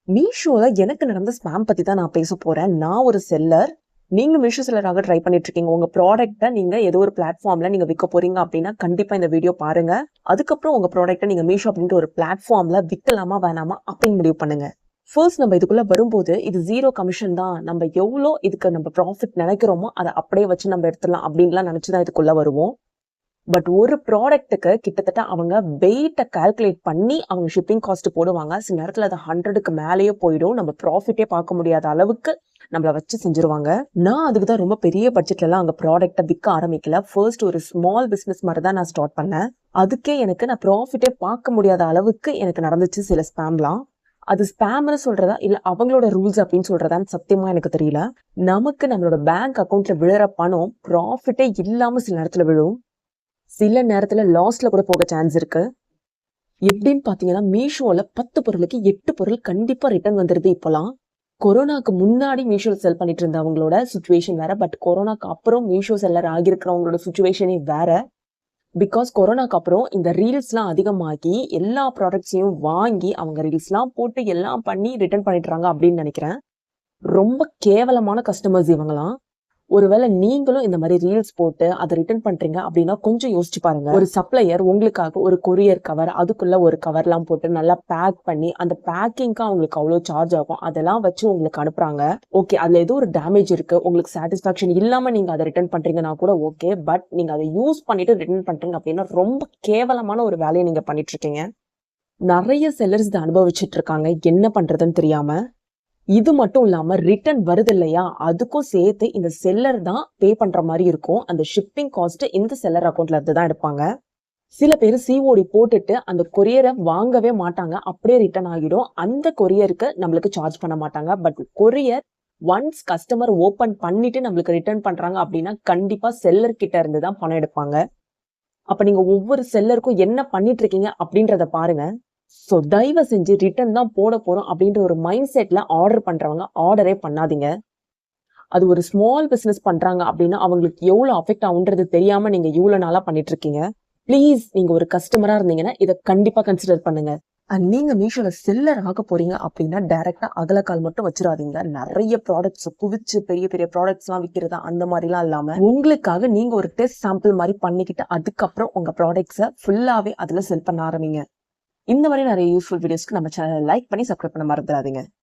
மீஷோல எனக்கு நடந்த ஸ்பேம் பத்தி தான் நான் பேச போறேன். நான் ஒரு செல்லர். நீங்களும் மீஷோ செல்லராக ட்ரை பண்ணிட்டு இருக்கீங்க. உங்க ப்ராடக்ட்ட நீங்க ஏதோ ஒரு பிளாட்ஃபார்ம்ல நீங்க விற்க போறீங்க அப்படின்னா, கண்டிப்பா இந்த வீடியோ பாருங்க. அதுக்கப்புறம் உங்க ப்ராடக்ட்ட நீங்க மீஷோ அப்படின்ற ஒரு பிளாட்ஃபார்ம்ல விக்கலாமா வேணாமா அப்படின்னு முடிவு பண்ணுங்க. ஃபர்ஸ்ட் நம்ம இதுக்குள்ள வரும்போது, இது 0 கமிஷன் தான். நம்ம எவ்வளோ இதுக்கு நம்ம ப்ராஃபிட் நினைக்கிறோமோ, அத அப்படியே வச்சு நம்ம எடுத்துடலாம் அப்படின்லாம் நினைச்சு தான் இதுக்குள்ள வருவோம். பட் ஒரு ப்ராடக்ட்டுக்கு கிட்டத்தட்ட அவங்க வெயிட்ட கால்குலேட் பண்ணி அவங்க ஷிப்பிங் காஸ்ட் போடுவாங்க. சில நேரத்துல அது 100க்கு மேலேயே போயிடும். நம்ம ப்ராஃபிட்டே பார்க்க முடியாத அளவுக்கு நம்மள வச்சு செஞ்சுருவாங்க. நான் அதுக்கு தான் ரொம்ப பெரிய பட்ஜெட்லலாம் அங்க ப்ராடக்ட்ட விற்க ஆரம்பிக்கல. ஃபர்ஸ்ட் ஒரு ஸ்மால் பிசினஸ் மாதிரி தான் நான் ஸ்டார்ட் பண்ணேன். அதுக்கே எனக்கு நான் ப்ராஃபிட்டே பார்க்க முடியாத அளவுக்கு எனக்கு நடந்துச்சு சில ஸ்பேம்லாம். அது ஸ்பேம்னு சொல்றதா இல்ல அவங்களோட ரூல்ஸ் அப்படின்னு சொல்றதான்னு சத்தியமா எனக்கு தெரியல. நமக்கு நம்மளோட பேங்க் அக்கவுண்ட்ல விழுற பணம் ப்ராஃபிட்டே இல்லாம சில நேரத்துல விழும். சில நேரத்துல லாஸ்ட்ல கூட போக சான்ஸ் இருக்கு. எப்படின்னு பாத்தீங்கன்னா, மீஷோல 10 பொருளுக்கு 8 பொருள் கண்டிப்பா ரிட்டர்ன் வந்துருது இப்போலாம். கொரோனாக்கு முன்னாடி மீஷோல செல் பண்ணிட்டு இருந்தவங்களோட சுச்சுவேஷன் வேற. பட் கொரோனாக்கு அப்புறம் மீஷோ செல்லர் ஆகியிருக்கிறவங்களோட சுச்சுவேஷனே வேற. பிகாஸ் கொரோனாக்கு அப்புறம் இந்த ரீல்ஸ்லாம் அதிகமாகி எல்லா ப்ராடக்ட்ஸையும் வாங்கி அவங்க ரீல்ஸ்லாம் போட்டு எல்லாம் பண்ணி ரிட்டர்ன் பண்ணிடுறாங்க அப்படின்னு நினைக்கிறேன். ரொம்ப கேவலமான கஸ்டமர்ஸ் இவங்கலாம். ஒருவேளை நீங்களும் இந்த மாதிரி ரீல்ஸ் போட்டு அதை ரிட்டர்ன் பண்றீங்க அப்படின்னா கொஞ்சம் யோசிச்சு பாருங்க. ஒரு சப்ளையர் உங்களுக்காக ஒரு கொரியர் கவர், அதுக்குள்ள ஒரு கவர்லாம் போட்டு நல்லா பேக் பண்ணி அந்த பேக்கிங்க்கு அவங்களுக்கு அவ்வளவு சார்ஜ் ஆகும். அதெல்லாம் வச்சு உங்களுக்கு அனுப்புறாங்க. ஓகே, அதுல ஏதோ ஒரு டேமேஜ் இருக்கு, உங்களுக்கு சாட்டிஸ்பாக்சன் இல்லாம நீங்க அதை ரிட்டர்ன் பண்றீங்கன்னா கூட ஓகே. பட் நீங்க அதை யூஸ் பண்ணிட்டு ரிட்டர்ன் பண்றீங்க அப்படின்னா ரொம்ப கேவலமான ஒரு வேலையை நீங்க பண்ணிட்டு இருக்கீங்க. நிறைய செல்லர்ஸ் இதை அனுபவிச்சுட்டு இருக்காங்க என்ன பண்றதுன்னு தெரியாம. இது மட்டும் இல்லாம ரிட்டர்ன் வருது இல்லையா, அதுக்கும் சேர்த்து இந்த செல்லர் தான் பே பண்ற மாதிரி இருக்கும். அந்த ஷிப்பிங் காஸ்ட் இந்த செல்லர் அக்கௌண்ட்ல இருந்து தான் எடுப்பாங்க. சில பேர் சிஓடி போட்டுட்டு அந்த கொரியரை வாங்கவே மாட்டாங்க, அப்படியே ரிட்டர்ன் ஆகிடும். அந்த கொரியருக்கு நம்மளுக்கு சார்ஜ் பண்ண மாட்டாங்க. But courier once customer open பண்ணிட்டு நம்மளுக்கு ரிட்டர்ன் பண்றாங்க அப்படின்னா கண்டிப்பா செல்லர் கிட்ட இருந்து தான் பணம் எடுப்பாங்க. அப்ப நீங்க ஒவ்வொரு செல்லருக்கும் என்ன பண்ணிட்டு இருக்கீங்க அப்படின்றத பாருங்க. சோ தயவு செஞ்சு ரிட்டர்ன் தான் போட போறோம் அப்படின்ற ஒரு மைண்ட் செட்ல ஆர்டர் பண்றவங்க ஆர்டரே பண்ணாதீங்க. அது ஒரு ஸ்மால் பிசினஸ் பண்றாங்க அப்படின்னா அவங்களுக்கு எவ்வளவு அஃபெக்ட் ஆகுன்றது தெரியாம நீங்க இவ்வளவு நாளா பண்ணிட்டு இருக்கீங்க. ப்ளீஸ் நீங்க ஒரு கஸ்டமரா இருந்தீங்கன்னா இதை கண்டிப்பா கன்சிடர் பண்ணுங்க. அண்ட் நீங்க மீஷோல செல்லர் ஆக போறீங்க அப்படின்னா டைரக்டா அகலக்கால் மட்டும் வச்சிடாதீங்க. நிறைய ப்ராடக்ட்ஸ் குவிச்சு பெரிய பெரிய ப்ராடக்ட்ஸ் எல்லாம் விற்கிறதா அந்த மாதிரி எல்லாம் இல்லாம உங்களுக்காக நீங்க ஒரு டெஸ்ட் சாம்பிள் மாதிரி பண்ணிக்கிட்டு அதுக்கப்புறம் உங்க ப்ராடக்ட்ஸை ஃபுல்லாவே அதுல செல் பண்ண ஆரம்பிங்க. இந்த மாதிரி நிறைய யூஸ்ஃபுல் வீடியோஸ்க்கு நம்ம சேனலை லைக் பண்ணி சப்ஸ்கிரைப் பண்ண மறந்துடாதீங்க.